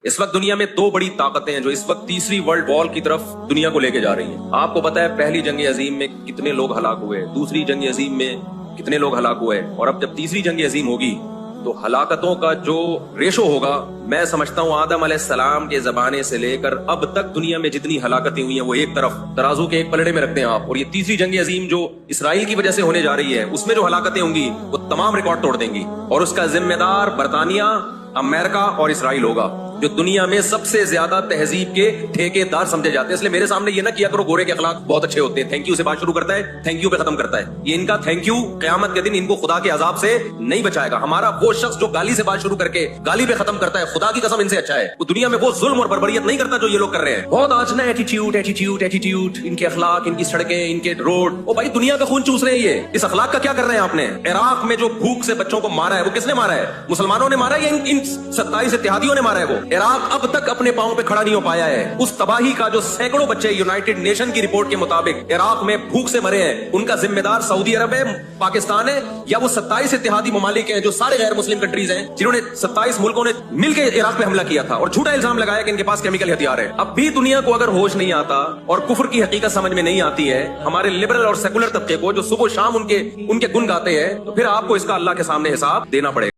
اس وقت دنیا میں دو بڑی طاقتیں ہیں جو اس وقت تیسری ورلڈ وار کی طرف دنیا کو لے کے جا رہی ہیں. آپ کو پتا ہے پہلی جنگ عظیم میں کتنے لوگ ہلاک ہوئے, دوسری جنگ عظیم میں کتنے لوگ ہلاک ہوئے, اور اب جب تیسری جنگ عظیم ہوگی تو ہلاکتوں کا جو ریشو ہوگا, میں سمجھتا ہوں آدم علیہ السلام کے زمانے سے لے کر اب تک دنیا میں جتنی ہلاکتیں ہوئی ہیں وہ ایک طرف ترازو کے ایک پلڑے میں رکھتے ہیں آپ, اور یہ تیسری جنگ عظیم جو اسرائیل کی وجہ سے ہونے جا رہی ہے اس میں جو ہلاکتیں ہوں گی وہ تمام ریکارڈ توڑ دیں گی, اور اس کا ذمہ دار برطانیہ, امریکہ اور اسرائیل ہوگا جو دنیا میں سب سے زیادہ تہذیب کے ٹھیکے دار سمجھے جاتے ہیں. اس لیے میرے سامنے یہ نہ کیا کرو گورے کے اخلاق بہت اچھے ہوتے ہیں, تھینک یو سے بات شروع کرتا ہے, تھینک یو پہ ختم کرتا ہے. یہ ان کا تھینک یو قیامت کے دن ان کو خدا کے عذاب سے نہیں بچائے گا. ہمارا وہ شخص جو گالی سے بات شروع کر کے گالی پہ ختم کرتا ہے, خدا کی قسم ان سے اچھا ہے. وہ دنیا میں وہ ظلم اور بربریت نہیں کرتا جو یہ لوگ کر رہے ہیں. بہت آج نا ایٹیٹیوڈ ایٹیٹیوڈ ایٹیٹیوڈ, ان کے اخلاق, ان کی سڑکیں, ان کے روڈ. او بھائی دنیا کا خون چوس رہے ہیں یہ, اس اخلاق کا کیا کر رہے ہیں آپ نے؟ عراق میں جو بھوک سے بچوں کو مارا ہے وہ کس نے مارا ہے؟ مسلمانوں نے مارا ہے یا ان 27 اتحادیوں نے مارا ہے؟ وہ عراق اب تک اپنے پاؤں پہ کھڑا نہیں ہو پایا ہے. اس تباہی کا جو سینکڑوں بچے یونائٹڈ نیشن کی رپورٹ کے مطابق عراق میں بھوک سے مرے ہیں, ان کا ذمہ دار سعودی عرب ہے, پاکستان ہے, یا وہ 27 اتحادی ممالک ہیں جو سارے غیر مسلم کنٹریز ہیں جنہوں نے 27 ملکوں نے مل کے عراق پہ حملہ کیا تھا اور جھوٹا الزام لگایا کہ ان کے پاس کیمیکل ہتھیار ہے. اب بھی دنیا کو اگر ہوش نہیں آتا اور کفر کی حقیقت سمجھ میں نہیں آتی ہے, ہمارے لبرل اور سیکولر طبقے کو جو صبح و شام ان کے گن گاتے ہیں, تو پھر آپ کو اس کا اللہ کے سامنے حساب دینا پڑے گا.